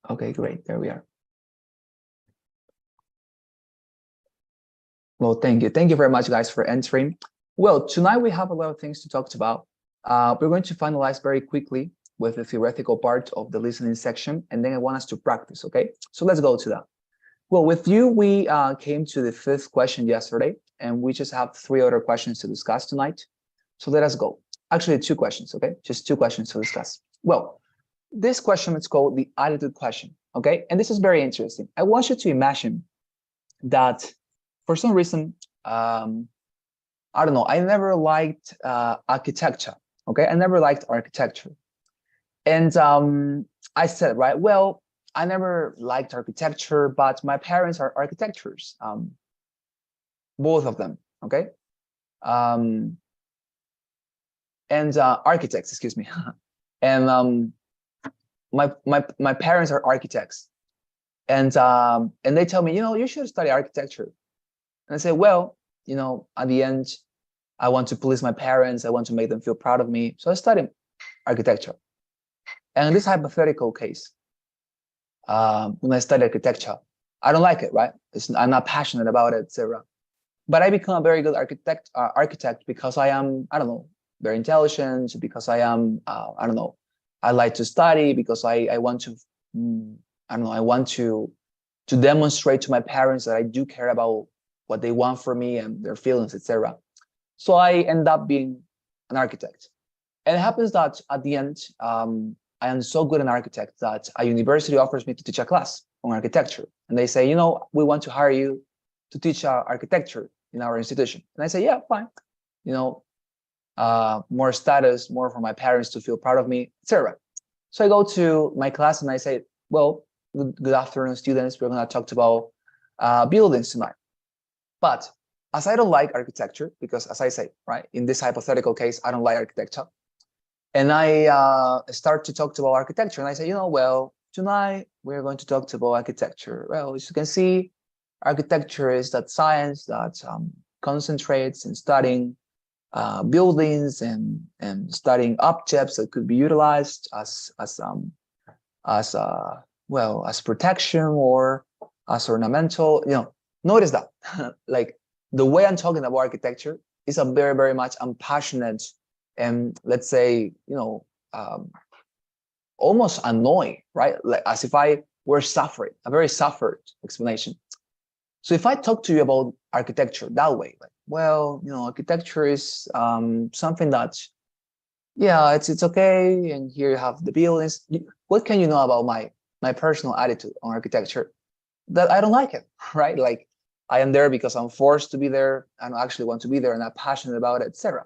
Okay, great. There we are. Well, thank you. Thank you very much, guys, for entering. Well, tonight we have a lot of things to talk about. We're going to finalize very quickly with the theoretical part of the listening section, and then I want us to practice, okay? So let's go to that. Well, with you, we came to the fifth question yesterday, and we just have three other questions to discuss tonight. So let us go. Actually, two questions, okay? Just two questions to discuss. Well, this question is called the attitude question, okay? And this is very interesting. I want you to imagine that for some reason, I don't know, I never liked architecture, okay? I never liked architecture. And I said, right, well, I never liked architecture, but my parents are architects, both of them, okay? And architects, excuse me. And my parents are architects, and they tell me, you should study architecture. And I say, well, at the end, I want to please my parents. I want to make them feel proud of me. So I study architecture. And in this hypothetical case, when I study architecture, I don't like it, right? I'm not passionate about it, etc. But I become a very good architect because I am, I don't know, very intelligent, because I am, I don't know, I like to study, because I want to, I don't know, I want to demonstrate to my parents that I do care about what they want from me and their feelings, etc. So I end up being an architect. And it happens that at the end, I am so good an architect that a university offers me to teach a class on architecture. And they say, we want to hire you to teach architecture in our institution. And I say, yeah, fine. More status, more for my parents to feel proud of me, etc. So I go to my class and I say, well, good afternoon, students. We're going to talk about buildings tonight. But as I don't like architecture, because as I say, right, in this hypothetical case, I don't like architecture. And I start to talk about architecture. And I say, well, tonight we're going to talk about architecture. Well, as you can see, architecture is that science that concentrates in studying buildings and studying objects that could be utilized as protection or as ornamental. Notice that like the way I'm talking about architecture is a very, very much passionate and, let's say, almost annoying, right? Like as if I were suffering, a very suffered explanation. So if I talk to you about architecture that way, like, well, architecture is something that, yeah, it's okay, and here you have the buildings. What can you know about my personal attitude on architecture? That I don't like it, right? Like I am there because I'm forced to be there. I don't actually want to be there and I'm passionate about it, etc.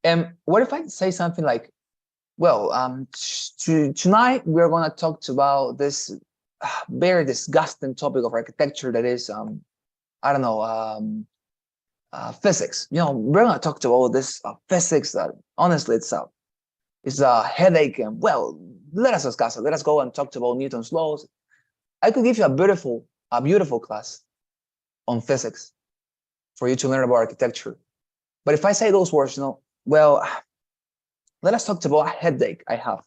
And what if I say something like, well, tonight we're going to talk about this very disgusting topic of architecture that is, I don't know, physics. We're going to talk about this physics that honestly it's a headache. And well, let us discuss it. Let us go and talk about Newton's laws. I could give you a beautiful class on physics for you to learn about architecture. But if I say those words, well, let us talk about a headache I have.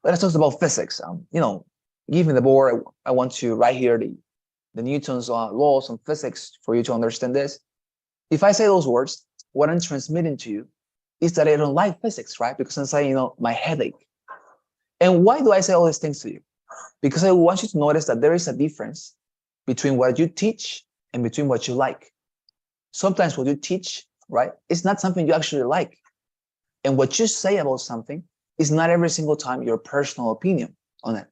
Let us talk about physics. Give me the board. I want to write here the Newton's laws on physics for you to understand this. If I say those words, what I'm transmitting to you is that I don't like physics, right? Because I'm saying, my headache. And why do I say all these things to you? Because I want you to notice that there is a difference between what you teach and between what you like. Sometimes what you teach, right, it's not something you actually like. And what you say about something is not every single time your personal opinion on it.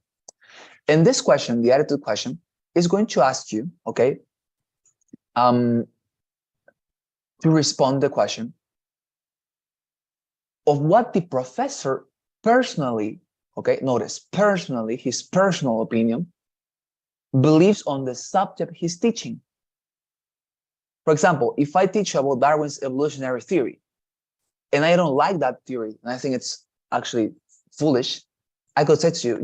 And this question, the attitude question, is going to ask you, okay, to respond to the question of what the professor personally, okay, notice personally, his personal opinion, believes on the subject he's teaching. For example, if I teach about Darwin's evolutionary theory, and I don't like that theory, and I think it's actually foolish, I could say to you,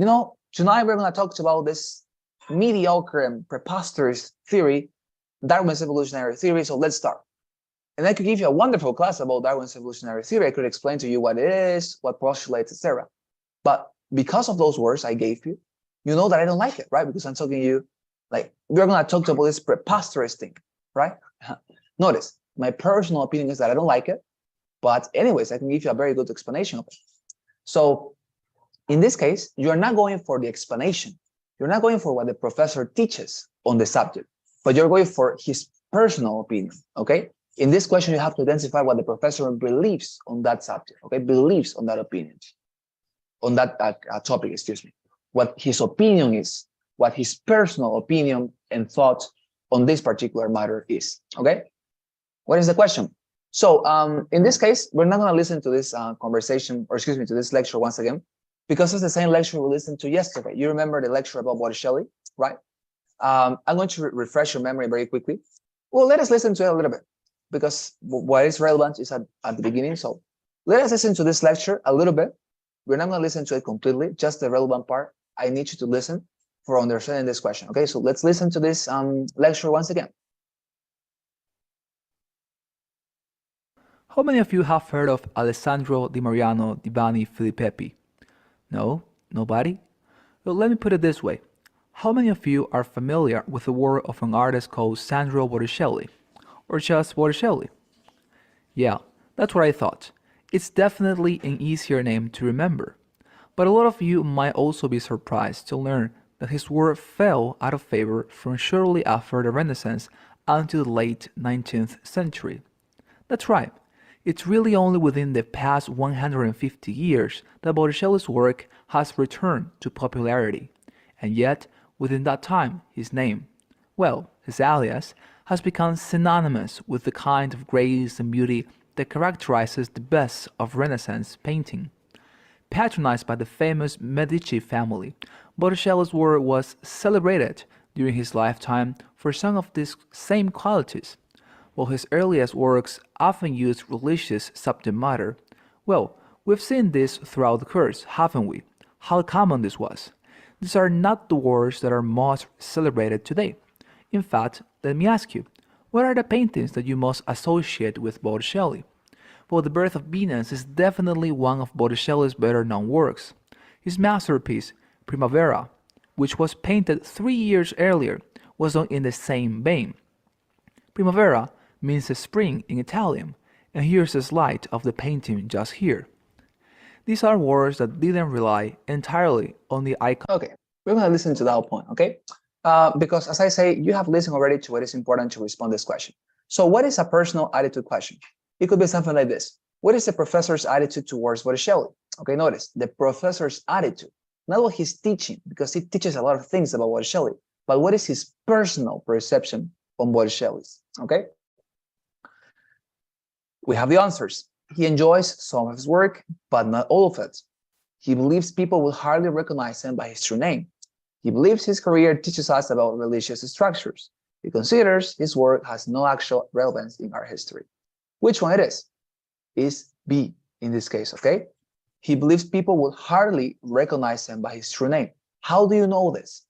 tonight we're going to talk about this mediocre and preposterous theory, Darwin's evolutionary theory, so let's start. And I could give you a wonderful class about Darwin's evolutionary theory. I could explain to you what it is, what postulates, etc. But because of those words I gave you, you know that I don't like it, right? Because I'm talking to you, like, we're going to talk about this preposterous thing, right? Notice, my personal opinion is that I don't like it, but anyways, I can give you a very good explanation of it. So in this case, you're not going for the explanation. You're not going for what the professor teaches on the subject, but you're going for his personal opinion, okay? In this question, you have to identify what the professor believes on that subject, okay? Believes on that opinion, on that topic, excuse me. What his opinion is, what his personal opinion and thought on this particular matter is, okay? What is the question? So in this case, we're not going to listen to this conversation, or excuse me, to this lecture once again, because it's the same lecture we listened to yesterday. You remember the lecture about Botticelli, right? I'm going to refresh your memory very quickly. Well, let us listen to it a little bit, because what is relevant is at the beginning. So let us listen to this lecture a little bit. We're not going to listen to it completely, just the relevant part. I need you to listen for understanding this question. Okay, so let's listen to this lecture once again. How many of you have heard of Alessandro di Mariano di Vanni Filippelli? No? Nobody? Well, let me put it this way. How many of you are familiar with the work of an artist called Sandro Botticelli? Or just Botticelli? Yeah, that's what I thought. It's definitely an easier name to remember. But a lot of you might also be surprised to learn that his work fell out of favor from shortly after the Renaissance until the late 19th century. That's right. It's really only within the past 150 years that Botticelli's work has returned to popularity, and yet, within that time, his name, well, his alias, has become synonymous with the kind of grace and beauty that characterizes the best of Renaissance painting. Patronized by the famous Medici family, Botticelli's work was celebrated during his lifetime for some of these same qualities. While his earliest works often used religious subject matter, well, we've seen this throughout the course, haven't we? How common this was. These are not the works that are most celebrated today. In fact, let me ask you, what are the paintings that you most associate with Botticelli? Well, The Birth of Venus is definitely one of Botticelli's better-known works. His masterpiece, Primavera, which was painted 3 years earlier, was done in the same vein. Primavera means a spring in Italian, and here's a slide of the painting just here. These are words that didn't rely entirely on the icon. Okay, we're going to listen to that point, okay? Because as I say, you have listened already to it. It's important to respond to this question. So what is a personal attitude question? It could be something like this. What is the professor's attitude towards Botticelli? Okay, notice the professor's attitude, not what he's teaching, because he teaches a lot of things about Botticelli, but what is his personal perception on Botticelli's, okay? We have the answers. He enjoys some of his work, but not all of it. He believes people will hardly recognize him by his true name. He believes his career teaches us about religious structures. He considers his work has no actual relevance in our history. Which one it is? Is B in this case, okay? He believes people will hardly recognize him by his true name. How do you know this?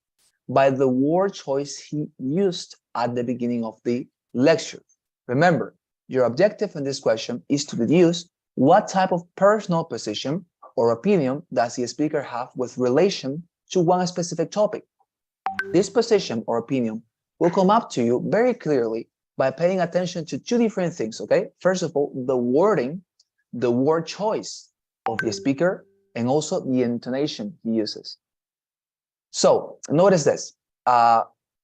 By the word choice he used at the beginning of the lecture. Remember, your objective in this question is to deduce what type of personal position or opinion does the speaker have with relation to one specific topic. This position or opinion will come up to you very clearly by paying attention to two different things, okay? First of all, the wording, the word choice of the speaker, and also the intonation he uses. So notice this.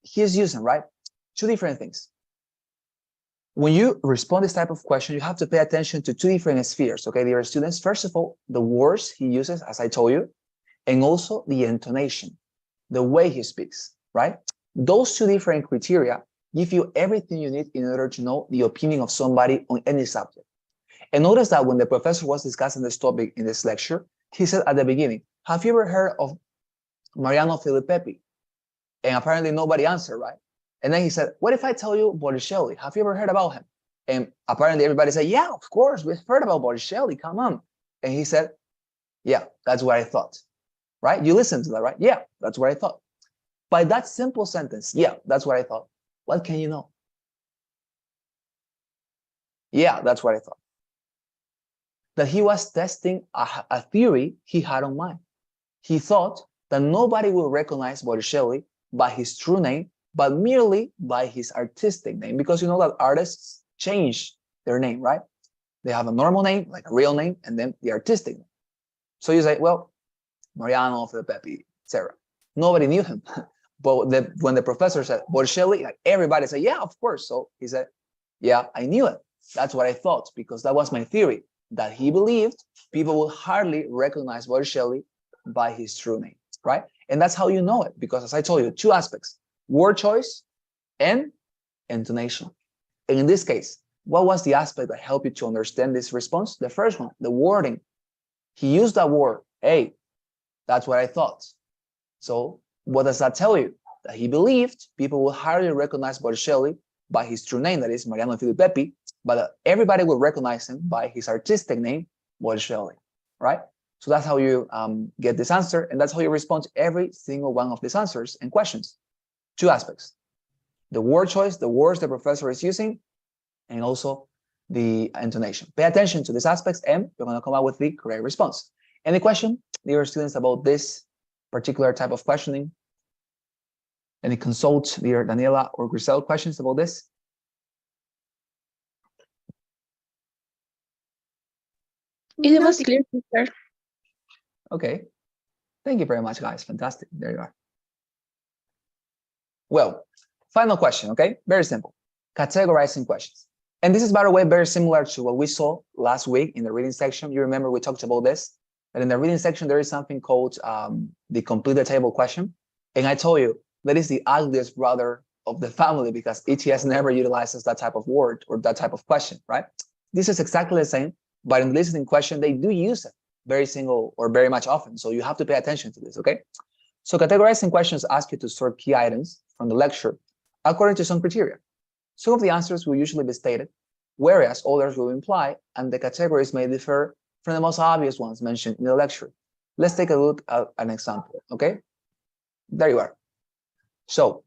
He's using, right? Two different things. When you respond this type of question, you have to pay attention to two different spheres, okay, dear students? First of all, the words he uses, as I told you, and also the intonation, the way he speaks, right? Those two different criteria give you everything you need in order to know the opinion of somebody on any subject. And notice that when the professor was discussing this topic in this lecture, he said at the beginning, have you ever heard of Mariano Filippelli? And apparently nobody answered, right? And then he said, what if I tell you Botticelli? Have you ever heard about him? And apparently everybody said, yeah, of course, we've heard about Botticelli, come on. And he said, yeah, that's what I thought, right? You listened to that, right? Yeah, that's what I thought. By that simple sentence, yeah, that's what I thought. What can you know? Yeah, that's what I thought. That he was testing a theory he had on mind. He thought that nobody will recognize Botticelli by his true name, but merely by his artistic name, because you know that artists change their name, right? They have a normal name, like a real name, and then the artistic name. So you say, well, Mariano, Filipepi, etc. Nobody knew him. But when the professor said Botticelli, like everybody said, yeah, of course. So he said, yeah, I knew it. That's what I thought, because that was my theory, that he believed people will hardly recognize Botticelli by his true name, right? And that's how you know it, because as I told you, two aspects, word choice and intonation. And in this case, what was the aspect that helped you to understand this response? The first one, the wording. He used that word, hey, that's what I thought. So what does that tell you? That he believed people will hardly recognize Botticelli by his true name, that is Mariano Filipepi, but everybody will recognize him by his artistic name, Botticelli, right? So that's how you get this answer, and that's how you respond to every single one of these answers and questions. Two aspects, the word choice, the words the professor is using, and also the intonation. Pay attention to these aspects, and you're going to come up with the correct response. Any question, dear students, about this particular type of questioning? Any consult, dear Daniela or Grisel, questions about this? It was clear, teacher. Okay. Thank you very much, guys. Fantastic. There you are. Well, final question, okay? Very simple. Categorizing questions. And this is, by the way, very similar to what we saw last week in the reading section. You remember we talked about this, that in the reading section, there is something called the completed table question. And I told you that is the ugliest brother of the family, because ETS never utilizes that type of word or that type of question, right? This is exactly the same, but in the listening question, they do use it very single or very much often. So you have to pay attention to this, okay? So categorizing questions ask you to sort key items from the lecture according to some criteria. Some of the answers will usually be stated, whereas others will imply, and the categories may differ from the most obvious ones mentioned in the lecture. Let's take a look at an example, okay? There you are. So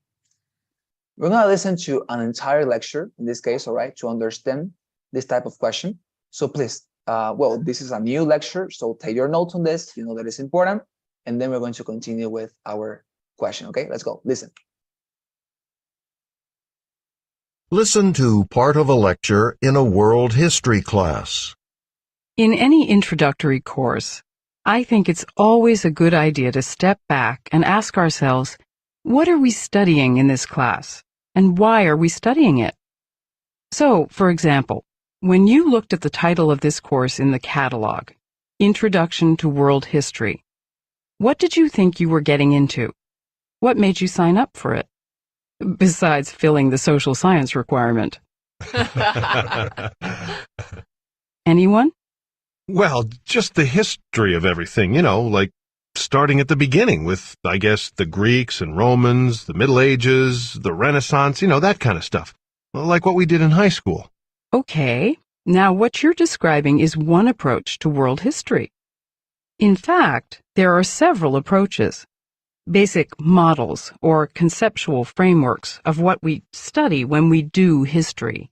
we're going to listen to an entire lecture, in this case, all right, to understand this type of question. So please, well, this is a new lecture, so take your notes on this, you know that is important, and then we're going to continue with our question, okay? Let's go, listen. Listen to part of a lecture in a world history class. In any introductory course, I think it's always a good idea to step back and ask ourselves, what are we studying in this class, and why are we studying it? So, for example, when you looked at the title of this course in the catalog, Introduction to World History, what did you think you were getting into? What made you sign up for it? Besides filling the social science requirement. Anyone? Well, just the history of everything, like starting at the beginning with, I guess, the Greeks and Romans, the Middle Ages, the Renaissance, that kind of stuff. Like what we did in high school. Okay, now what you're describing is one approach to world history. In fact, there are several approaches, basic models or conceptual frameworks of what we study when we do history.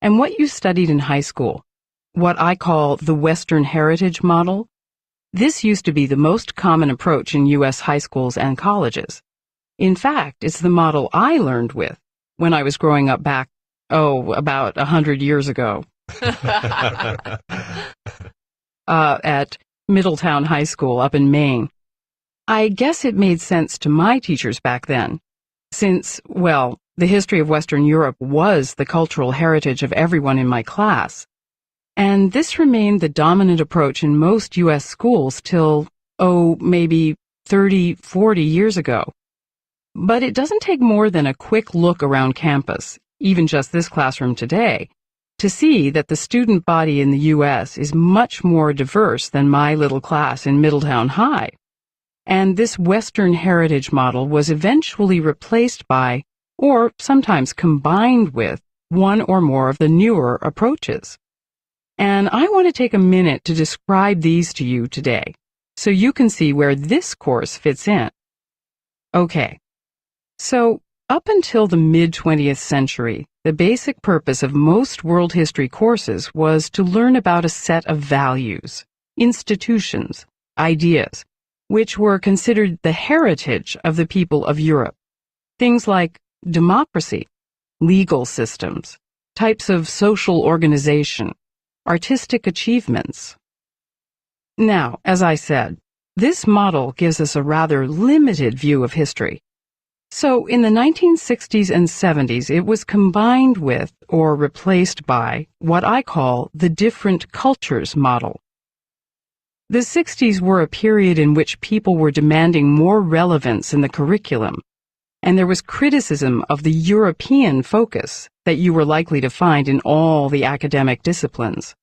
And what you studied in high school, what I call the Western Heritage Model, this used to be the most common approach in U.S. high schools and colleges. In fact, it's the model I learned with when I was growing up back, about 100 years ago. At Middletown High School up in Maine. I guess it made sense to my teachers back then, since, well, the history of Western Europe was the cultural heritage of everyone in my class. And this remained the dominant approach in most U.S. schools till, maybe 30, 40 years ago. But it doesn't take more than a quick look around campus, even just this classroom today, to see that the student body in the U.S. is much more diverse than my little class in Middletown High. And this Western Heritage Model was eventually replaced by, or sometimes combined with, one or more of the newer approaches. And I want to take a minute to describe these to you today, so you can see where this course fits in. Okay, so up until the mid-20th century, the basic purpose of most world history courses was to learn about a set of values, institutions, ideas, which were considered the heritage of the people of Europe. Things like democracy, legal systems, types of social organization, artistic achievements. Now, as I said, this model gives us a rather limited view of history. So in the 1960s and 70s, it was combined with or replaced by what I call the different cultures model. The 60s were a period in which people were demanding more relevance in the curriculum, and there was criticism of the European focus that you were likely to find in all the academic disciplines.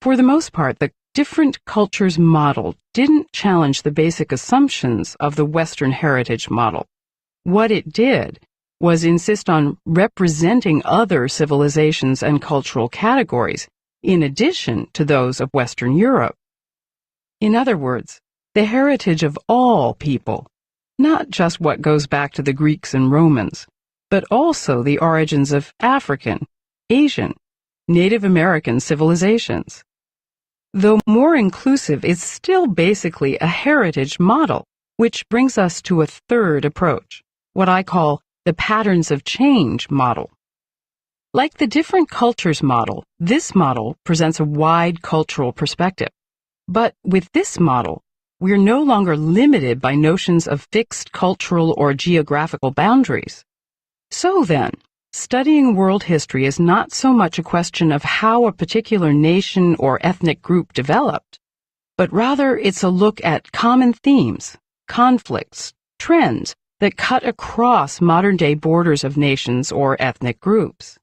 For the most part, the different cultures model didn't challenge the basic assumptions of the Western heritage model. What it did was insist on representing other civilizations and cultural categories in addition to those of Western Europe. In other words, the heritage of all people, not just what goes back to the Greeks and Romans, but also the origins of African, Asian, Native American civilizations. Though more inclusive, it's still basically a heritage model, which brings us to a third approach, what I call the patterns of change model. Like the different cultures model, this model presents a wide cultural perspective. But with this model, we're no longer limited by notions of fixed cultural or geographical boundaries. So then, studying world history is not so much a question of how a particular nation or ethnic group developed, but rather it's a look at common themes, conflicts, trends that cut across modern-day borders of nations or ethnic groups.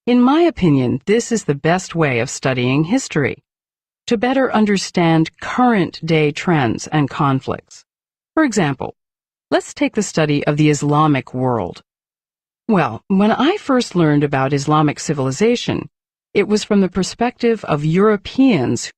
In my opinion, this is the best way of studying history, to better understand current-day trends and conflicts. For example, let's take the study of the Islamic world. Well, when I first learned about Islamic civilization, it was from the perspective of Europeans.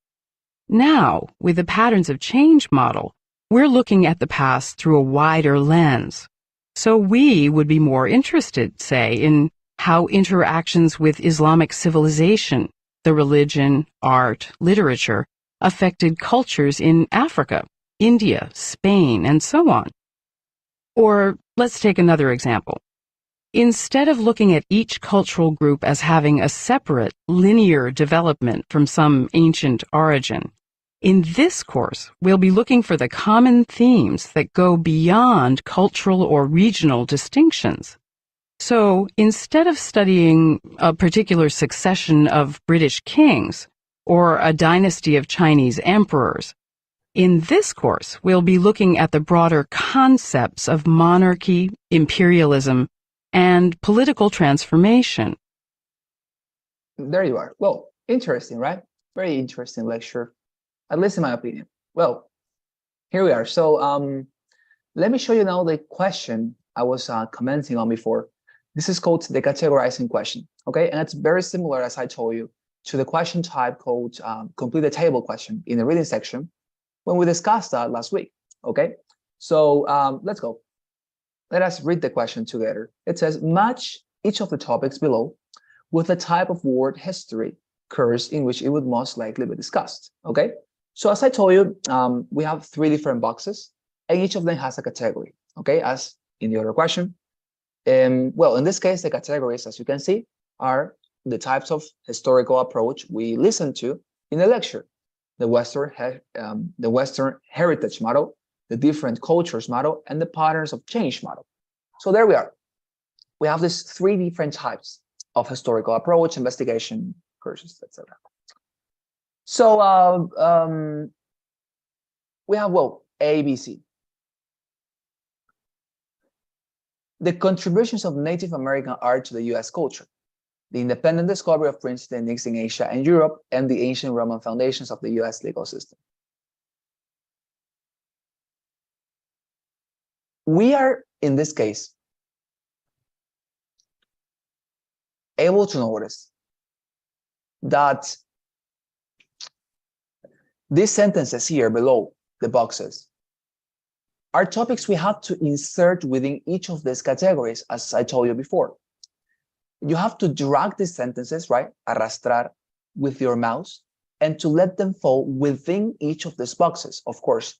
Now, with the patterns of change model, we're looking at the past through a wider lens. So we would be more interested, say, in how interactions with Islamic civilization, the religion, art, literature, affected cultures in Africa, India, Spain, and so on. Or let's take another example. Instead of looking at each cultural group as having a separate, linear development from some ancient origin, in this course, we'll be looking for the common themes that go beyond cultural or regional distinctions. So, instead of studying a particular succession of British kings or a dynasty of Chinese emperors, in this course, we'll be looking at the broader concepts of monarchy, imperialism, and political transformation. There you are. Well, interesting, right? Very interesting lecture, at least in my opinion. Well, here we are. So let me show you now the question I was commenting on before. This is called the categorizing question, okay? And it's very similar, as I told you, to the question type called complete the table question in the reading section when we discussed that last week, okay? So let's go. Let us read the question together. It says, match each of the topics below with the type of word history course in which it would most likely be discussed, okay? So as I told you, we have 3 different boxes, and each of them has a category, okay, as in the other question. Well, in this case, the categories, as you can see, are the types of historical approach we listen to in the lecture, the Western heritage model, the different cultures model, and the patterns of change model. So there we are. We have these 3 different types of historical approach, investigation, courses, etc. So we have, well, A, B, C. The contributions of Native American art to the U.S. culture, the independent discovery of printing techniques in Asia and Europe, and the ancient Roman foundations of the U.S. legal system. We are, in this case, able to notice that these sentences here below the boxes are topics we have to insert within each of these categories, as I told you before. You have to drag these sentences, right? Arrastrar with your mouse, and to let them fall within each of these boxes. Of course,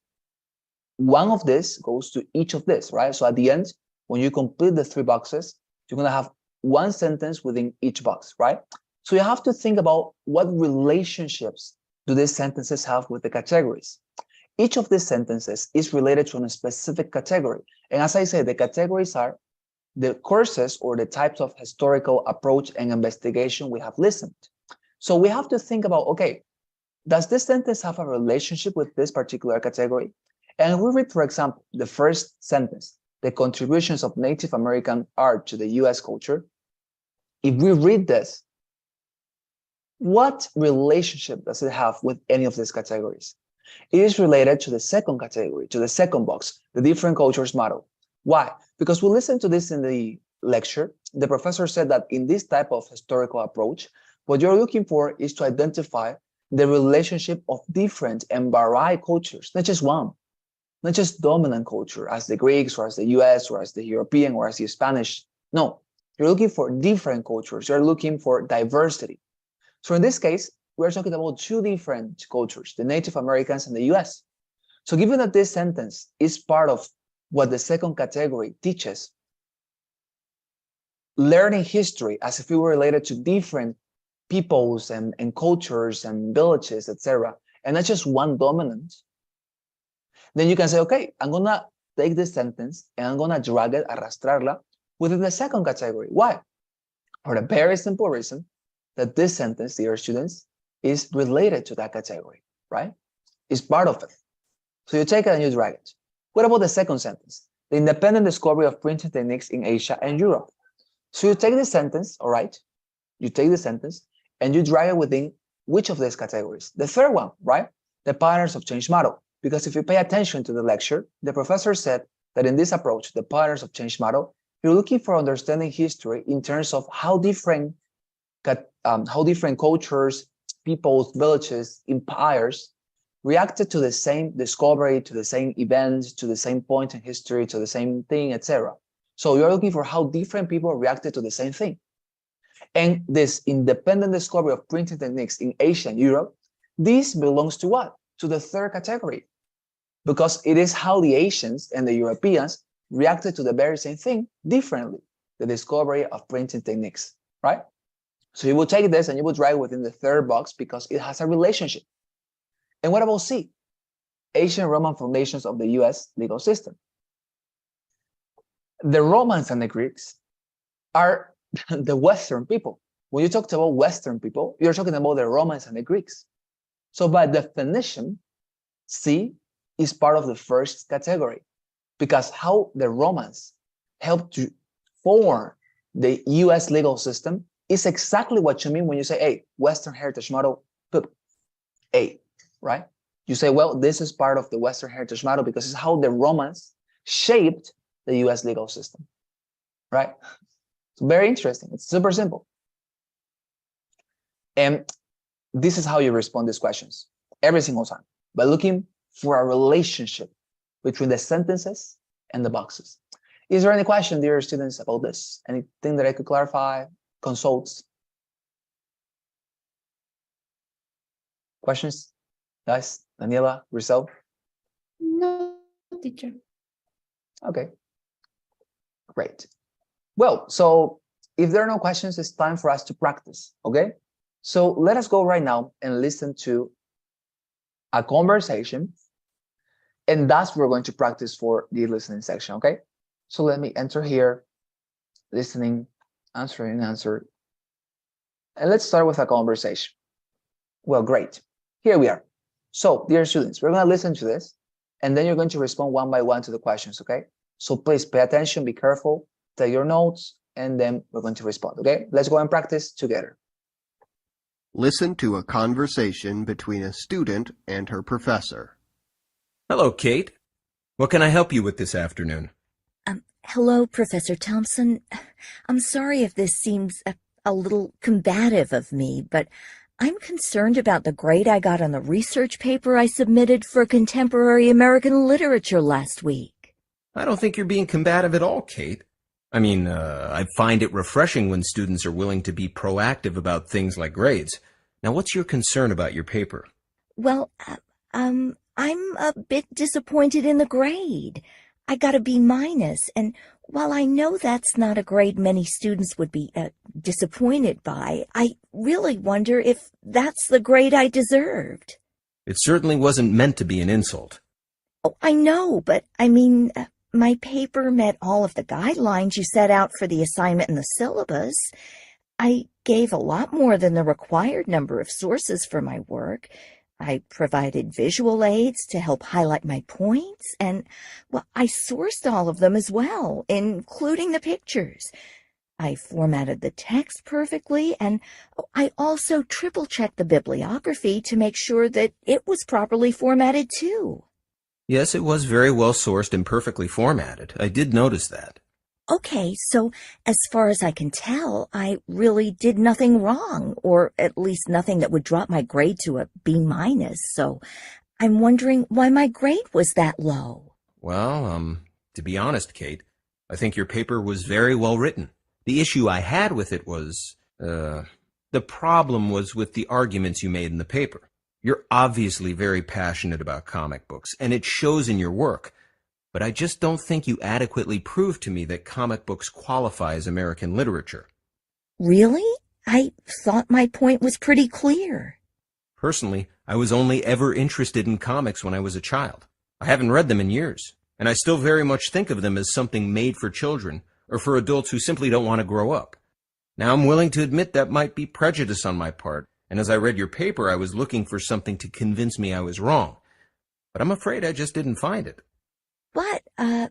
one of this goes to each of this, right? So at the end, when you complete the 3 boxes, you're going to have one sentence within each box, right? So you have to think about what relationships do these sentences have with the categories. Each of these sentences is related to a specific category. And as I said, the categories are the courses or the types of historical approach and investigation we have listened. So we have to think about, okay, does this sentence have a relationship with this particular category? And we read, for example, the first sentence, the contributions of Native American art to the US culture. If we read this, what relationship does it have with any of these categories? It is related to the second category, to the second box, the different cultures model. Why? Because we listened to this in the lecture. The professor said that in this type of historical approach, what you're looking for is to identify the relationship of different and varied cultures, not just one, not just dominant culture as the Greeks or as the US or as the European or as the Spanish. No, you're looking for different cultures. You're looking for diversity. So in this case, we're talking about 2 different cultures, the Native Americans and the US. So given that this sentence is part of what the second category teaches, learning history as if it were related to different peoples and cultures and villages, etc., and not just one dominant, then you can say, okay, I'm going to take this sentence and I'm going to drag it, arrastrarla, within the second category. Why? For the very simple reason that this sentence, dear students, is related to that category, right? It's part of it. So you take it and you drag it. What about the second sentence? The independent discovery of printing techniques in Asia and Europe. So you take this sentence, all right? You take the sentence and you drag it within which of these categories? The third one, right? The patterns of change model. Because if you pay attention to the lecture, the professor said that in this approach, the patterns of change model, you're looking for understanding history in terms of how different cultures, peoples, villages, empires reacted to the same discovery, to the same event, to the same point in history, to the same thing, etc. So you're looking for how different people reacted to the same thing. And this independent discovery of printing techniques in Asia and Europe, this belongs to what? To the third category, because it is how the Asians and the Europeans reacted to the very same thing differently, the discovery of printing techniques, right? So you will take this and you will drag it within the third box because it has a relationship. And what about C? Ancient Roman foundations of the US legal system. The Romans and the Greeks are the Western people. When you talked about Western people, you're talking about the Romans and the Greeks. So by definition, C is part of the first category because how the Romans helped to form the US legal system is exactly what you mean when you say, hey, Western Heritage Model, poop, A, right? You say, well, this is part of the Western Heritage Model because it's how the Romans shaped the US legal system, right? It's very interesting. It's super simple. And this is how you respond to these questions every single time, by looking for a relationship between the sentences and the boxes. Is there any question, dear students, about this? Anything that I could clarify, consult? Questions? Guys, Daniela, Rizal? No, teacher. Okay, great. Well, so if there are no questions, it's time for us to practice, okay? So let us go right now and listen to a conversation, and that's what we're going to practice for the listening section, okay? So let me enter here, listening, answering, answer. And let's start with a conversation. Well, great. Here we are. So, dear students, we're going to listen to this, and then you're going to respond one by one to the questions, okay? So please pay attention, be careful, take your notes, and then we're going to respond, okay? Let's go and practice together. Listen to a conversation between a student and her professor. Hello, Kate. What can I help you with this afternoon? Hello, Professor Thompson. I'm sorry if this seems a little combative of me, but I'm concerned about the grade I got on the research paper I submitted for contemporary American literature last week. I don't think you're being combative at all, Kate. I mean, I find it refreshing when students are willing to be proactive about things like grades. Now, what's your concern about your paper? Well, I'm a bit disappointed in the grade. I got a B minus, and while I know that's not a grade many students would be disappointed by, I really wonder if that's the grade I deserved. It certainly wasn't meant to be an insult. Oh, I know, but I mean, my paper met all of the guidelines you set out for the assignment in the syllabus. I gave a lot more than the required number of sources for my work. I provided visual aids to help highlight my points, and, well, I sourced all of them as well, including the pictures. I formatted the text perfectly, and I also triple-checked the bibliography to make sure that it was properly formatted too. Yes, it was very well sourced and perfectly formatted. I did notice that. Okay, so as far as I can tell, I really did nothing wrong, or at least nothing that would drop my grade to a B minus, so I'm wondering why my grade was that low. Well, to be honest, Kate, I think your paper was very well written. The issue I had with it was, the problem was with the arguments you made in the paper. You're obviously very passionate about comic books, and it shows in your work. But I just don't think you adequately proved to me that comic books qualify as American literature. Really? I thought my point was pretty clear. Personally, I was only ever interested in comics when I was a child. I haven't read them in years, and I still very much think of them as something made for children or for adults who simply don't want to grow up. Now I'm willing to admit that might be prejudice on my part, and as I read your paper, I was looking for something to convince me I was wrong. But I'm afraid I just didn't find it. But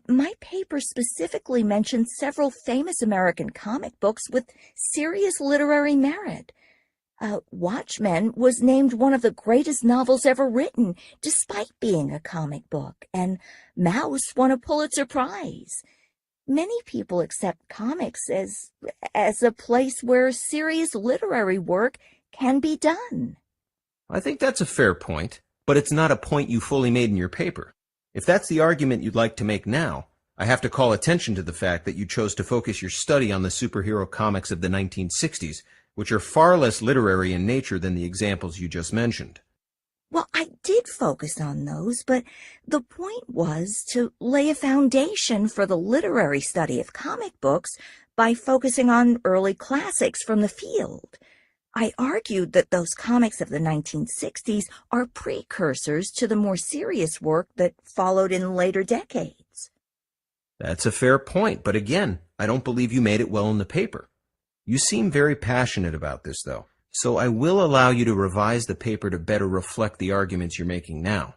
my paper specifically mentioned several famous American comic books with serious literary merit. Watchmen was named one of the greatest novels ever written, despite being a comic book, and Mouse won a Pulitzer Prize. Many people accept comics as a place where serious literary work can be done. I think that's a fair point, but it's not a point you fully made in your paper. If that's the argument you'd like to make now, I have to call attention to the fact that you chose to focus your study on the superhero comics of the 1960s, which are far less literary in nature than the examples you just mentioned. Well, I did focus on those, but the point was to lay a foundation for the literary study of comic books by focusing on early classics from the field. I argued that those comics of the 1960s are precursors to the more serious work that followed in later decades. That's a fair point, but again, I don't believe you made it well in the paper. You seem very passionate about this, though, so I will allow you to revise the paper to better reflect the arguments you're making now.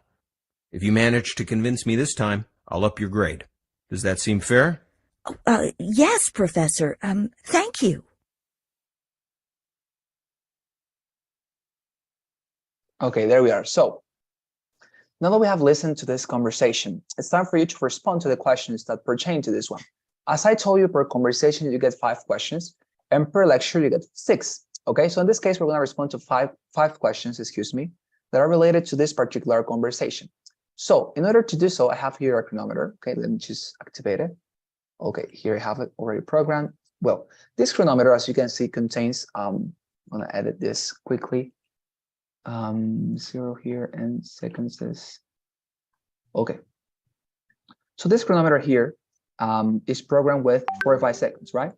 If you manage to convince me this time, I'll up your grade. Does that seem fair? Yes, Professor. Thank you. Okay, there we are. So now that we have listened to this conversation, it's time for you to respond to the questions that pertain to this one. As I told you, per conversation, you get 5 questions, and per lecture, you get 6. Okay, so in this case, we're going to respond to five questions, that are related to this particular conversation. So in order to do so, I have here a chronometer. Okay, let me just activate it. Okay, here I have it already programmed. Well, this chronometer, as you can see, contains, I'm going to edit this quickly. 0 here and seconds is okay. So this chronometer here is programmed with 45 seconds, right?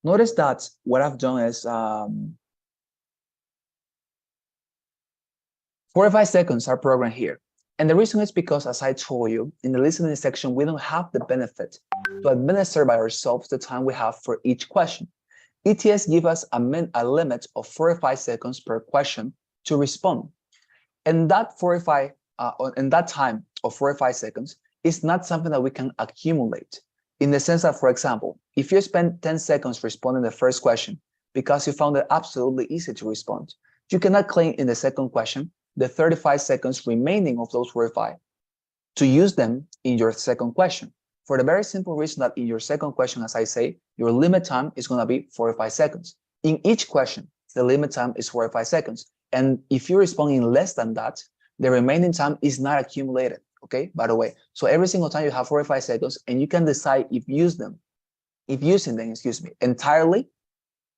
Notice that what I've done is 45 seconds are programmed here. And the reason is because, as I told you, in the listening section, we don't have the benefit to administer by ourselves the time we have for each question. ETS gives us a limit of 45 seconds per question to respond. And that time of 45 seconds is not something that we can accumulate, in the sense that, for example, if you spend 10 seconds responding the first question because you found it absolutely easy to respond, you cannot claim in the second question the 35 seconds remaining of those 45 to use them in your second question, for the very simple reason that in your second question, as I say, your limit time is going to be 45 seconds. In each question, the limit time is 45 seconds. And if you respond in less than that, the remaining time is not accumulated, okay, by the way. So every single time you have 45 seconds, and you can decide if using them, entirely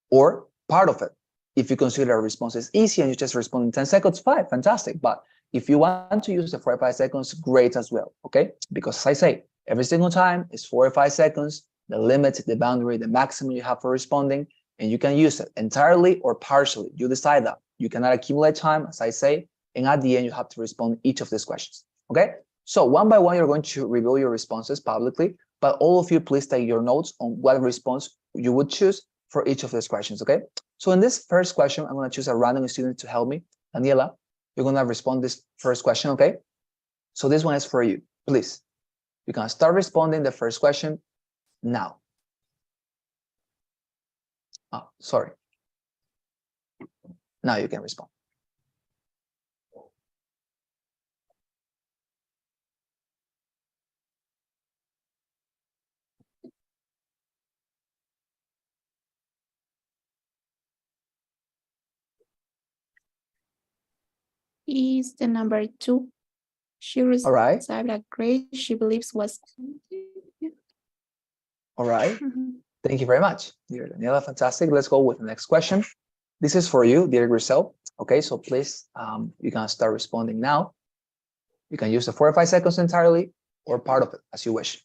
or part of it. If you consider a response is easy and you just respond in 10 seconds, fine, fantastic. But If you want to use the 45 seconds, great as well, okay? Because as I say, every single time is 45 seconds, the limit, the boundary, the maximum you have for responding, and you can use it entirely or partially. You decide that. You cannot accumulate time, as I say, and at the end, you have to respond each of these questions, okay? So one by one, you're going to reveal your responses publicly, but all of you, please take your notes on what response you would choose for each of these questions, okay? So in this first question, I'm going to choose a random student to help me. Daniela, you're going to respond this first question, okay? So this one is for you, please. You can start responding the first question now. Oh, sorry. Now you can respond. Is the number 2. She All right. received a grade she believes was. All right. Mhm. Thank you very much, dear Daniela. Fantastic. Let's go with the next question. This is for you, dear Grisel. Okay, so please, you can start responding now. You can use the 45 seconds entirely or part of it as you wish.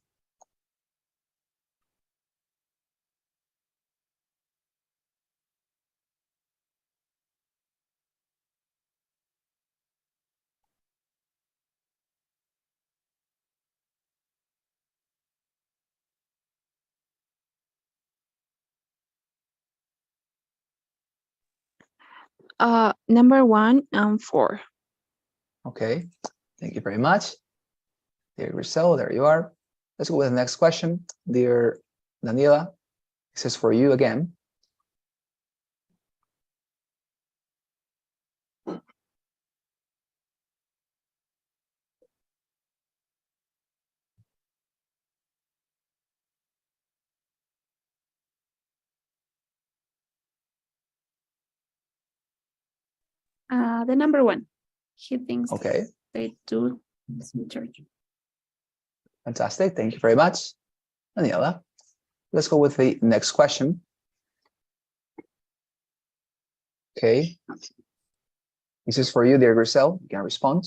Number 1 and 4. Okay, thank you very much. Dear Grisel, there you are. Let's go with the next question. Dear Daniela, this is for you again. The number 1. He thinks Okay, they do some church. fantastic. Thank you very much, Daniela. Let's go with the next question. Okay. This is for you, dear Grisel. You can respond.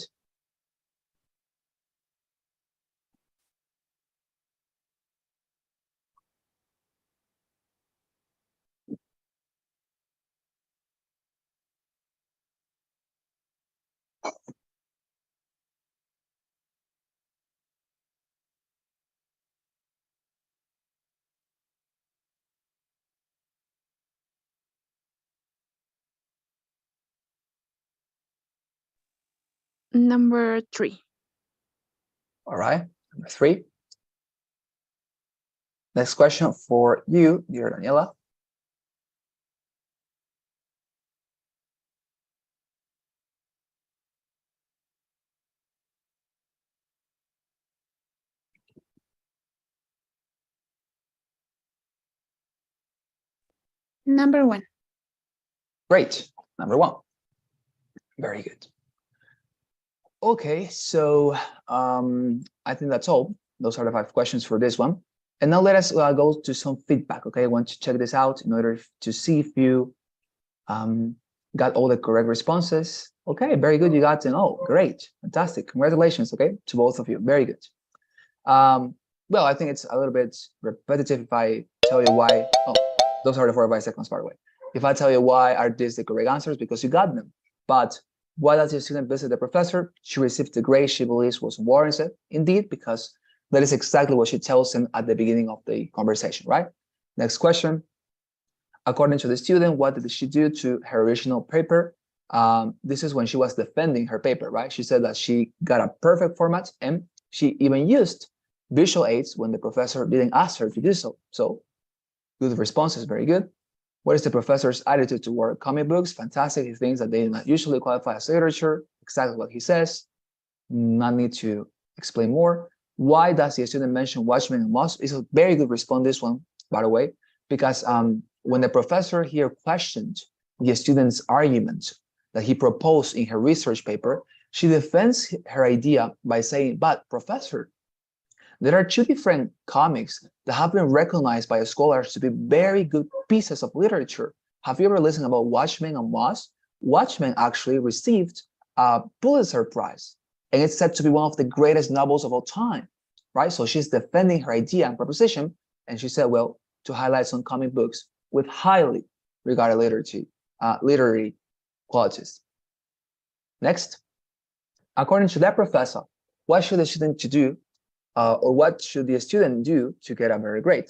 Number 3. All right, number 3. Next question for you, dear Daniela. Number 1. Great, number 1. Very good. Okay, so I think that's all. Those are the 5 questions for this one. And now let us go to some feedback, okay? I want to check this out in order to see if you got all the correct responses. Okay, very good, you got 10. Oh, great, fantastic. Congratulations, okay, to both of you, very good. Well, I think it's a little bit repetitive if I tell you why. Oh, those are the 45 seconds, by the way. If I tell you why are these the correct answers, because you got them. But why does your student visit the professor? She received the grade she believes was warranted. Indeed, because that is exactly what she tells him at the beginning of the conversation, right? Next question. According to the student, what did she do to her original paper? This is when she was defending her paper, right? She said that she got a perfect format and she even used visual aids when the professor didn't ask her to do so. So good responses, very good. What is the professor's attitude toward comic books? Fantastic. He thinks that they do not usually qualify as literature. Exactly what he says. Not need to explain more. Why does the student mention Watchmen and Moss? It's a very good response, this one, by the way, because when the professor here questioned the student's argument that he proposed in her research paper, she defends her idea by saying, but professor, there are 2 different comics that have been recognized by scholars to be very good pieces of literature. Have you ever listened about Watchmen and Moss? Watchmen actually received a Pulitzer Prize, and it's said to be one of the greatest novels of all time, right? So she's defending her idea and proposition, and she said, well, to highlight some comic books with highly regarded literary qualities. Next, according to that professor, what should the student do, or what should the student do to get a better grade?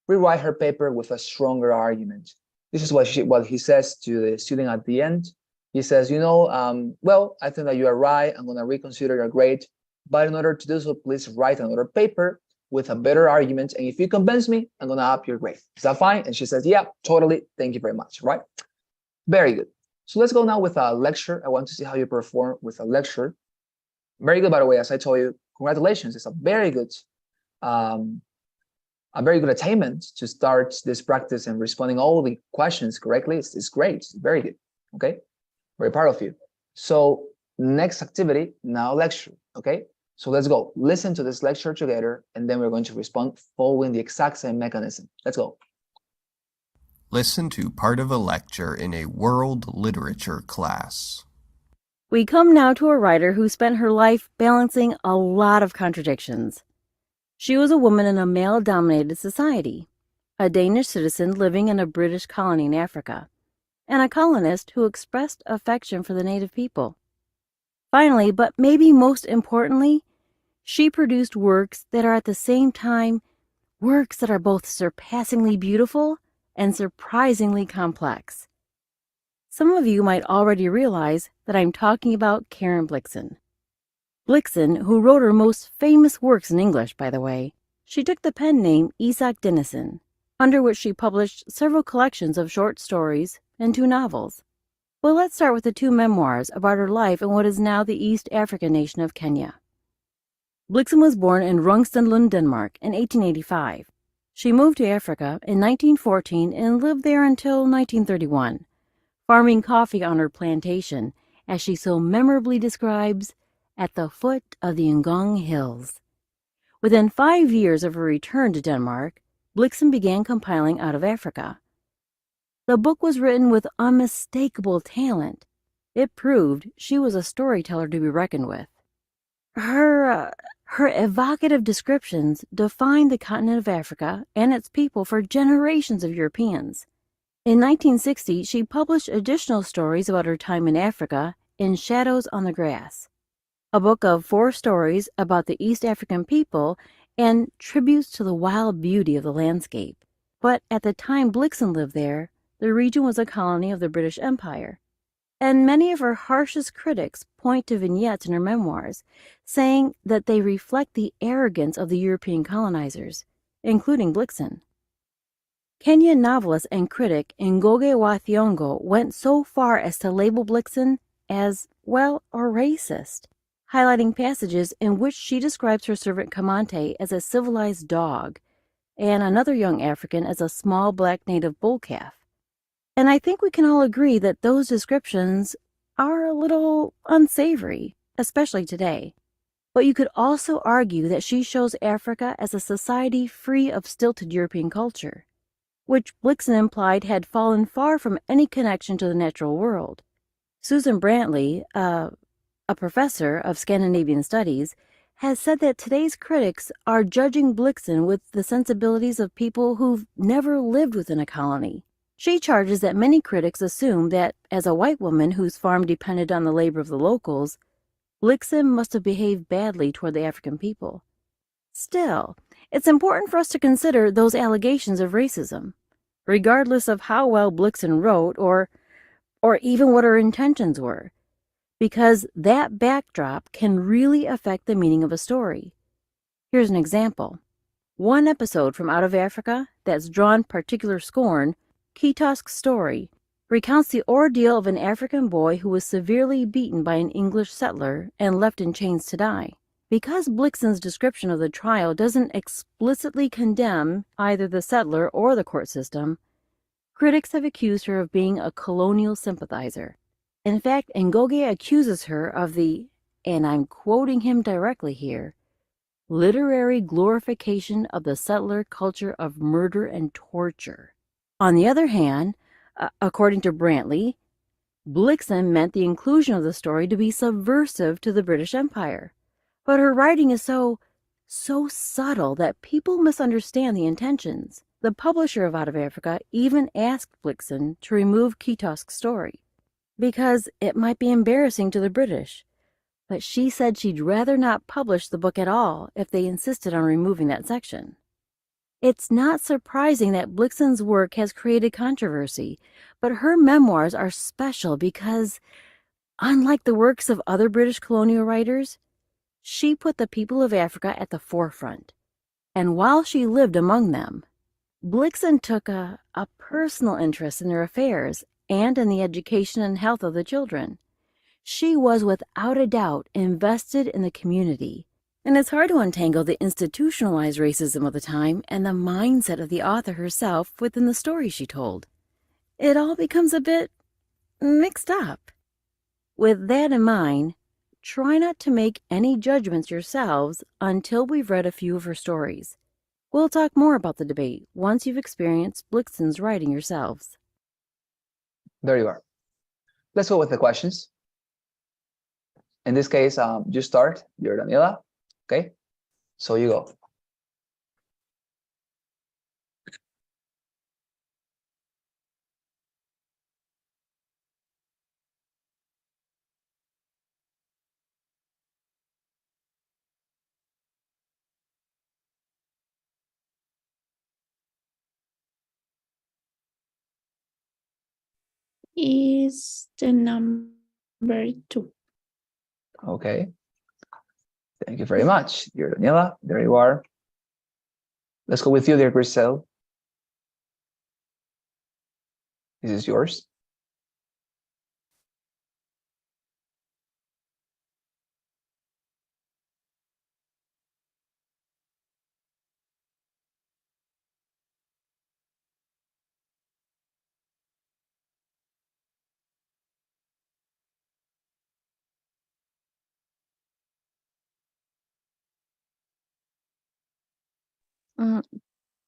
Rewrite her paper with a stronger argument. This is what he says to the student at the end. He says, well, I think that you are right. I'm going to reconsider your grade. But in order to do so, please write another paper with a better argument. And if you convince me, I'm going to up your grade. Is that fine? And she says, yeah, totally. Thank you very much. Right? Very good. So let's go now with a lecture. I want to see how you perform with a lecture. Very good, by the way, as I told you, congratulations. It's a very good attainment to start this practice and responding all the questions correctly. It's great. It's very good. Okay. Very proud of you. So next activity, now lecture. Okay. So let's go. Listen to this lecture together, and then we're going to respond following the exact same mechanism. Let's go. Listen to part of a lecture in a world literature class. We come now to a writer who spent her life balancing a lot of contradictions. She was a woman in a male-dominated society, a Danish citizen living in a British colony in Africa, and a colonist who expressed affection for the native people. Finally, but maybe most importantly, she produced works that are at the same time works that are both surpassingly beautiful and surprisingly complex. Some of you might already realize that I'm talking about Karen Blixen. Blixen, who wrote her most famous works in English, by the way, she took the pen name Isak Dinesen, under which she published several collections of short stories and 2 novels. Well, let's start with the 2 memoirs about her life in what is now the East African nation of Kenya. Blixen was born in Rungstedlund, Denmark in 1885. She moved to Africa in 1914 and lived there until 1931, farming coffee on her plantation, as she so memorably describes, at the foot of the Ngong Hills. Within 5 years of her return to Denmark, Blixen began compiling out of Africa. The book was written with unmistakable talent. It proved she was a storyteller to be reckoned with. Her evocative descriptions defined the continent of Africa and its people for generations of Europeans. In 1960, she published additional stories about her time in Africa in Shadows on the Grass, a book of 4 stories about the East African people and tributes to the wild beauty of the landscape. But at the time Blixen lived there, the region was a colony of the British Empire, and many of her harshest critics point to vignettes in her memoirs, saying that they reflect the arrogance of the European colonizers, including Blixen. Kenyan novelist and critic Ngugi wa Thiong'o went so far as to label Blixen as, well, a racist, highlighting passages in which she describes her servant Kamante as a civilized dog and another young African as a small black native bull calf. And I think we can all agree that those descriptions are a little unsavory, especially today. But you could also argue that she shows Africa as a society free of stilted European culture, which Blixen implied had fallen far from any connection to the natural world. Susan Brantley, a professor of Scandinavian studies, has said that today's critics are judging Blixen with the sensibilities of people who've never lived within a colony. She charges that many critics assume that, as a white woman whose farm depended on the labor of the locals, Blixen must have behaved badly toward the African people. Still, it's important for us to consider those allegations of racism, regardless of how well Blixen wrote or even what her intentions were, because that backdrop can really affect the meaning of a story. Here's an example. One episode from Out of Africa that's drawn particular scorn, Kitosk's story, recounts the ordeal of an African boy who was severely beaten by an English settler and left in chains to die. Because Blixen's description of the trial doesn't explicitly condemn either the settler or the court system, critics have accused her of being a colonial sympathizer. In fact, Ngugi accuses her of the, and I'm quoting him directly here, literary glorification of the settler culture of murder and torture. On the other hand, according to Brantley, Blixen meant the inclusion of the story to be subversive to the British Empire. But her writing is so subtle that people misunderstand the intentions. The publisher of Out of Africa even asked Blixen to remove Kitosk's story because it might be embarrassing to the British. But she said she'd rather not publish the book at all if they insisted on removing that section. It's not surprising that Blixen's work has created controversy, but her memoirs are special because, unlike the works of other British colonial writers, she put the people of Africa at the forefront. And while she lived among them, Blixen took a personal interest in their affairs and in the education and health of the children. She was without a doubt invested in the community, and it's hard to untangle the institutionalized racism of the time and the mindset of the author herself within the story she told. It all becomes a bit mixed up. With that in mind, try not to make any judgments yourselves until we've read a few of her stories. We'll talk more about the debate once you've experienced Blixen's writing yourselves. There you are. Let's go with the questions. In this case, you start, you're Daniela. Okay, so you go. Is the number 2. Okay. Thank you very much, dear Daniela. There you are. Let's go with you, dear Grisel. This is yours.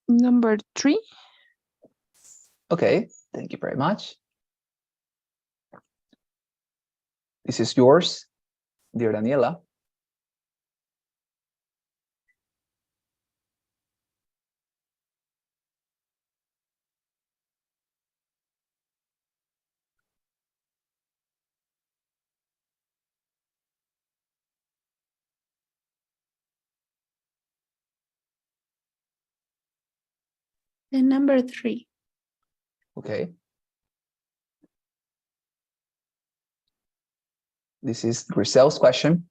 Number 3. Okay, thank you very much. This is yours, dear Daniela. The number 3. Okay. This is Grisel's question.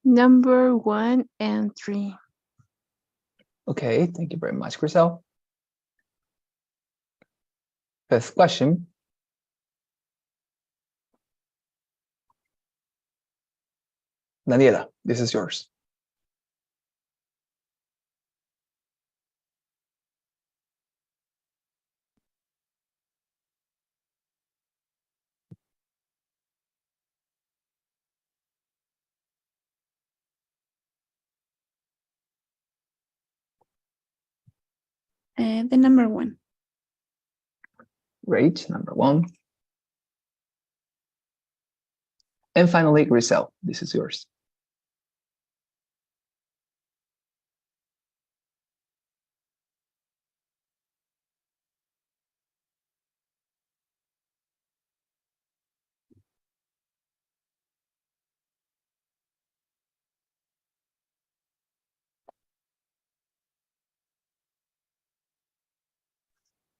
Number 1 and 3. Okay, thank you very much, Grisel. Fifth question. Daniela, this is yours. The number 1. Great, number 1. And finally, Grisel, this is yours.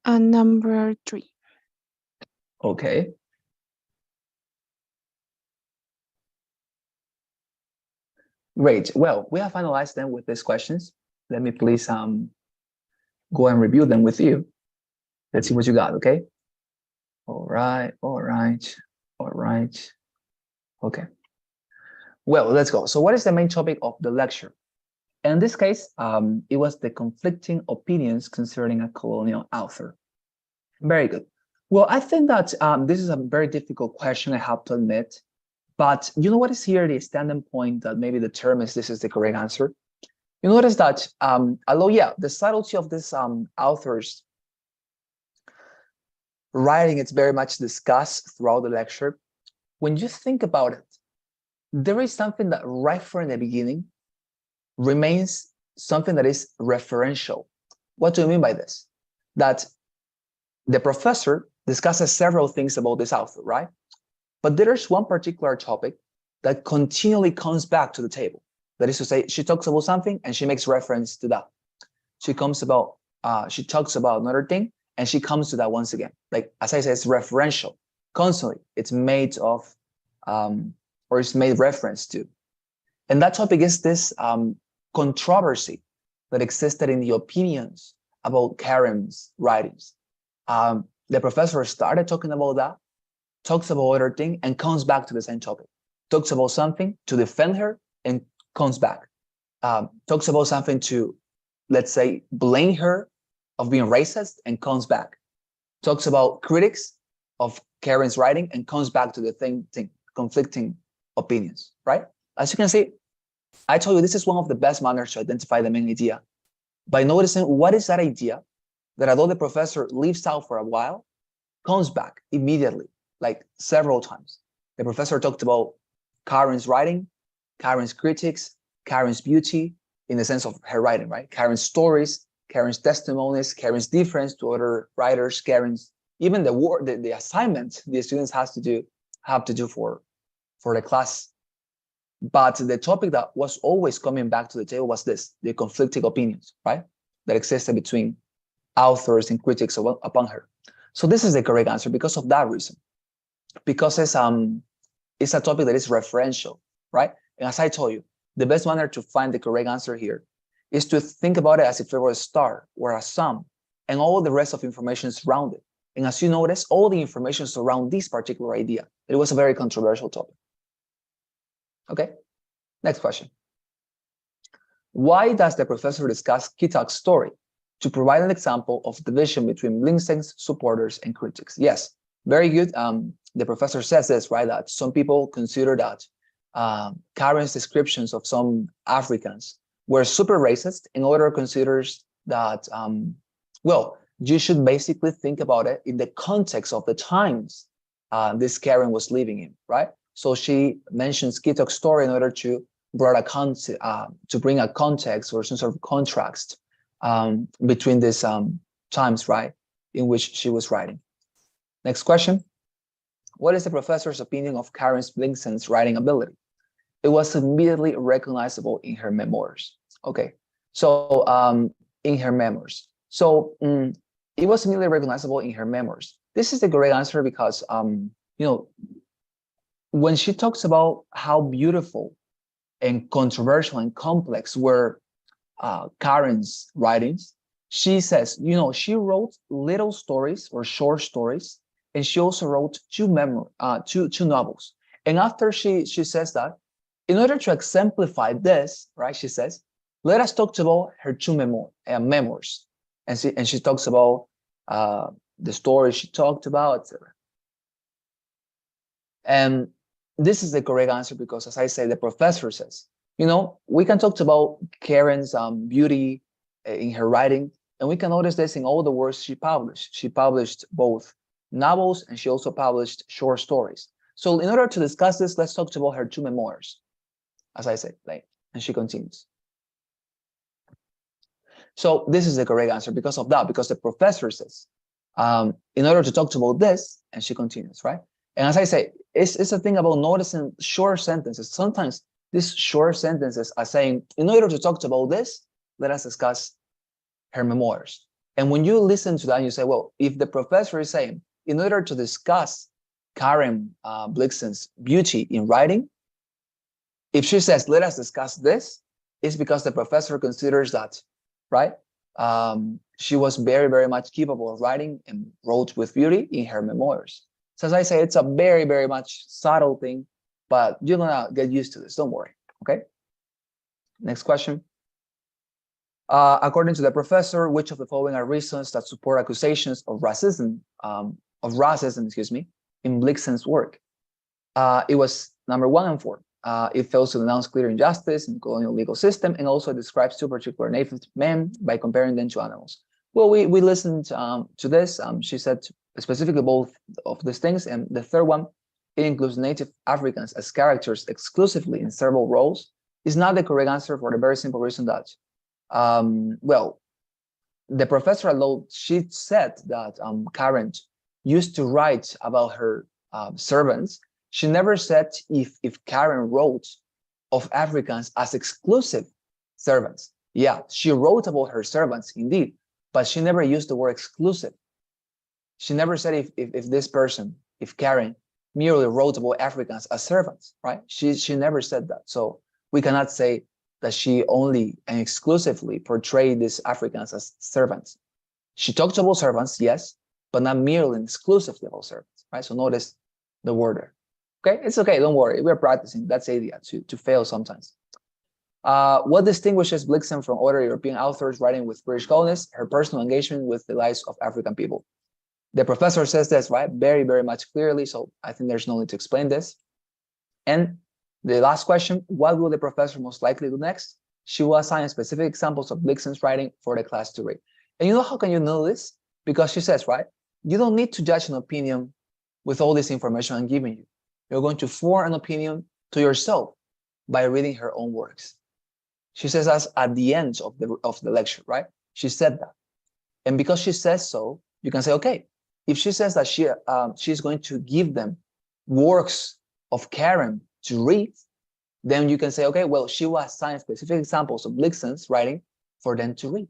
Number 3. Okay. Great. Well, we have finalized them with these questions. Let me please go and review them with you. Let's see what you got, okay? All right, all right, all right. Okay. Well, let's go. So what is the main topic of the lecture? In this case, it was the conflicting opinions concerning a colonial author. Very good. Well, I think that this is a very difficult question, I have to admit. But you know what is here the standing point that maybe determines this is the correct answer? You notice that although, yeah, the subtlety of this author's writing is very much discussed throughout the lecture, when you think about it, there is something that right from the beginning remains something that is referential. What do I mean by this? That the professor discusses several things about this author, right? But there's one particular topic that continually comes back to the table. That is to say, she talks about something and she makes reference to that. She talks about another thing and she comes to that once again. Like, as I said, it's referential. Constantly, it's made of, or it's made reference to. And that topic is this controversy that existed in the opinions about Karen's writings. The professor started talking about that, talks about other thing, and comes back to the same topic. Talks about something to defend her and comes back. Talks about something to, let's say, blame her of being racist and comes back. Talks about critics of Karen's writing and comes back to the same thing, conflicting opinions, right? As you can see, I told you this is one of the best manners to identify the main idea by noticing what is that idea that although the professor leaves out for a while, comes back immediately, like several times. The professor talked about Karen's writing, Karen's critics, Karen's beauty in the sense of her writing, right? Karen's stories, Karen's testimonies, Karen's difference to other writers, Karen's, even the work, the assignment the students have to do for the class. But the topic that was always coming back to the table was this, the conflicting opinions, right? That existed between authors and critics upon her. So this is the correct answer because of that reason. Because it's a topic that is referential, right? And as I told you, the best manner to find the correct answer here is to think about it as if it were a star or a sun and all the rest of information surrounded. And as you notice, all the information surround this particular idea. It was a very controversial topic. Okay, next question. Why does the professor discuss Kitak's story? To provide an example of division between Blixen's supporters and critics. Yes, very good. The professor says this, right? That some people consider that Karen's descriptions of some Africans were super racist, and others considers that, well, you should basically think about it in the context of the times this Karen was living in, right? So she mentions Kitak's story in order to bring a context or some sort of contrast between these times, right, in which she was writing. Next question. What is the professor's opinion of Karen's Blixen's writing ability? It was immediately recognizable in her memoirs. Okay, so in her memoirs. So it was immediately recognizable in her memoirs. This is the correct answer because, you know, when she talks about how beautiful and controversial and complex were Karen's writings, she says, you know, she wrote little stories or short stories, and she also wrote two novels. And after she says that, in order to exemplify this, right, she says, let us talk about her two memoirs. And she talks about the stories she talked about, etc. And this is the correct answer because, as I say, the professor says, you know, we can talk about Karen's beauty in her writing, and we can notice this in all the works she published. She published both novels and she also published short stories. So in order to discuss this, let's talk about her two memoirs, as I said, like, and she continues. So this is the correct answer because of that, because the professor says, in order to talk about this, and she continues, right? And as I say, it's a thing about noticing short sentences. Sometimes these short sentences are saying, in order to talk about this, let us discuss her memoirs. And when you listen to that, you say, well, if the professor is saying, in order to discuss Karen Blixen's beauty in writing, if she says, let us discuss this, it's because the professor considers that, right? She was very, very much capable of writing and wrote with beauty in her memoirs. So as I say, it's a very, very much subtle thing but you're gonna get used to this. Don't worry. Okay. Next question. According to the professor, which of the following are reasons that support accusations of racism, in Blixen's work? It was number 1 and 4. It fails to denounce clear injustice in the colonial legal system, and also describes 2 particular native men by comparing them to animals. Well, we listened to this. She said specifically both of these things, and the third one, it includes native Africans as characters exclusively in several roles, is not the correct answer for the very simple reason that, well, the professor, although she said that Karen used to write about her servants, she never said if Karen wrote of Africans as exclusive servants. Yeah, she wrote about her servants indeed, but she never used the word exclusive. She never said if this person, if Karen merely wrote about Africans as servants, right? She never said that. So we cannot say that she only and exclusively portrayed these Africans as servants. She talked about servants, yes, but not merely and exclusively about servants, right? So notice the word there. Okay, it's okay, don't worry. We're practicing. That's the idea, to fail sometimes. What distinguishes Blixen from other European authors writing with British colonists? Her personal engagement with the lives of African people. The professor says this, right? Very, very much clearly. So I think there's no need to explain this. And the last question, what will the professor most likely do next? She will assign specific examples of Blixen's writing for the class to read. And you know how can you know this? Because she says, right, you don't need to judge an opinion with all this information I'm giving you. You're going to form an opinion to yourself by reading her own works. She says us at the end of the lecture, right? She said that. And because she says so, you can say, okay, if she says that she's going to give them works of Karen to read, then you can say, okay, well, she will assign specific examples of Blixen's writing for them to read.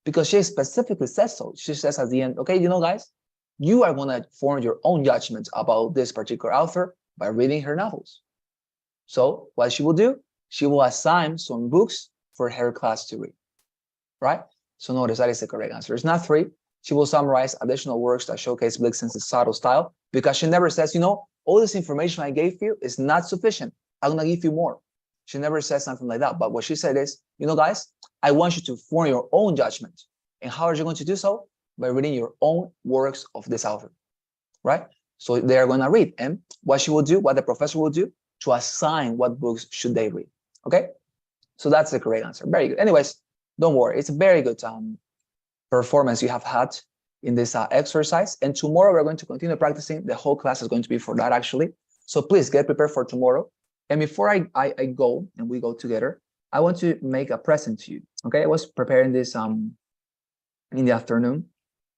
Because she specifically says so. She says at the end, okay, you know, guys, you are going to form your own judgment about this particular author by reading her novels. So what she will do, she will assign some books for her class to read, right? So notice that is the correct answer. It's not 3. She will summarize additional works that showcase Blixen's subtle style, because she never says, you know, all this information I gave you is not sufficient. I'm going to give you more. She never says something like that. But what she said is, you know, guys, I want you to form your own judgment. And how are you going to do so? By reading your own works of this author, right? So they are going to read. And what she will do, what the professor will do, to assign what books should they read, okay? So that's the correct answer. Very good. Anyways, don't worry. It's a very good performance you have had in this exercise. And tomorrow we're going to continue practicing. The whole class is going to be for that, actually. So please get prepared for tomorrow. And before I go and we go together, I want to make a present to you, okay? I was preparing this in the afternoon.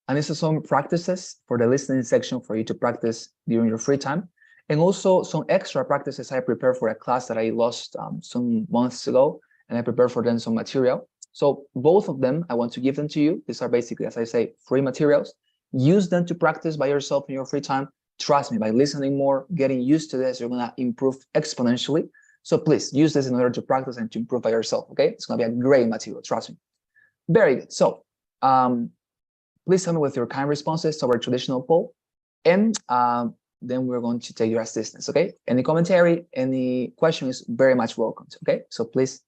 And this is some practices for the listening section for you to practice during your free time. And also some extra practices I prepared for a class that I lost some months ago. And I prepared for them some material. So both of them, I want to give them to you. These are basically, as I say, free materials. Use them to practice by yourself in your free time. Trust me, by listening more, getting used to this, you're going to improve exponentially. So please use this in order to practice and to improve by yourself, okay? It's going to be a great material, trust me. Very good. So please tell me with your kind responses to our traditional poll. And then we're going to take your assistance, okay? Any commentary, any question is very much welcomed, okay? So please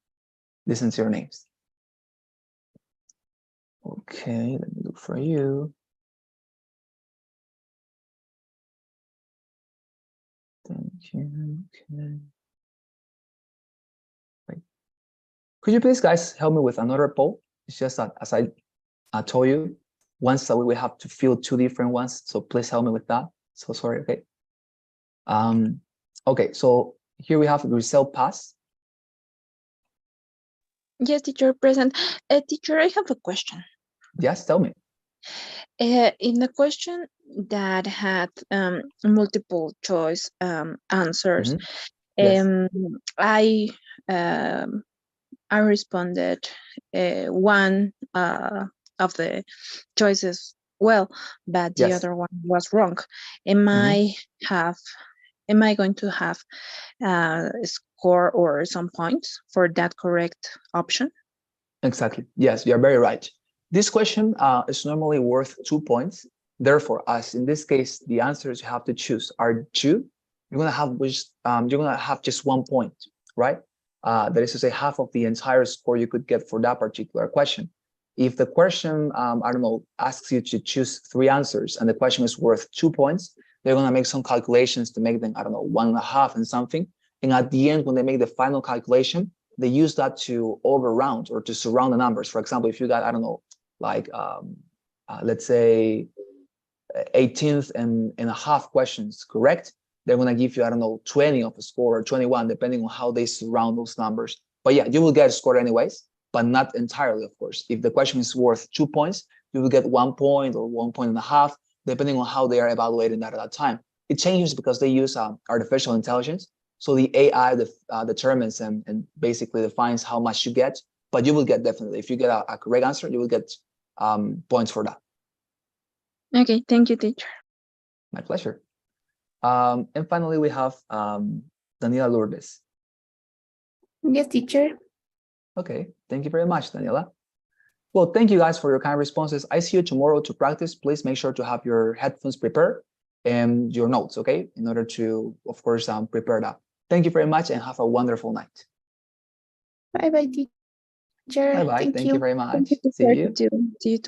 listen to your names. Okay, let me look for you. Thank you. Okay. Wait. Could you please, guys, help me with another poll? It's just that, as I told you, once that we have to fill 2 different ones. So please help me with that. So sorry. Okay. Okay. So here we have Grisel Paz. Yes, teacher, present. Teacher, I have a question. Yes, tell me. In the question that had multiple choice answers, Yes. I responded one of the choices well, but the Yes. other one was wrong. Am I going to have a score or some points for that correct option? Exactly. Yes, you are very right. This question is normally worth 2 points. Therefore, as in this case, the answers you have to choose are 2. you're gonna have just 1 point, right? That is to say, half of the entire score you could get for that particular question. If the question, I don't know, asks you to choose 3 answers and the question is worth 2 points, they're gonna make some calculations to make them, I don't know, 1.5 and something. And at the end, when they make the final calculation, they use that to overround or to surround the numbers. For example, if you got, I don't know, like, let's say 18th and a half questions correct, they're going to give you, I don't know, 20 of a score or 21, depending on how they surround those numbers. But yeah, you will get a score anyways, but not entirely, of course. If the question is worth 2 points, you will get 1 point or 1.5 points, depending on how they are evaluating that at that time. It changes because they use artificial intelligence. So the AI determines and basically defines how much you get, but you will get definitely, if you get a correct answer, you will get points for that. Okay, thank you, teacher. My pleasure. And finally, we have Daniela Lourdes. Yes, teacher. Okay, thank you very much, Daniela. Well, thank you guys for your kind responses. I see you tomorrow to practice. Please make sure to have your headphones prepared and your notes, okay, in order to, of course, prepare that. Thank you very much and have a wonderful night. Bye-bye, teacher. Bye-bye. Thank you very much. Thank you, See teacher. you. See you tomorrow.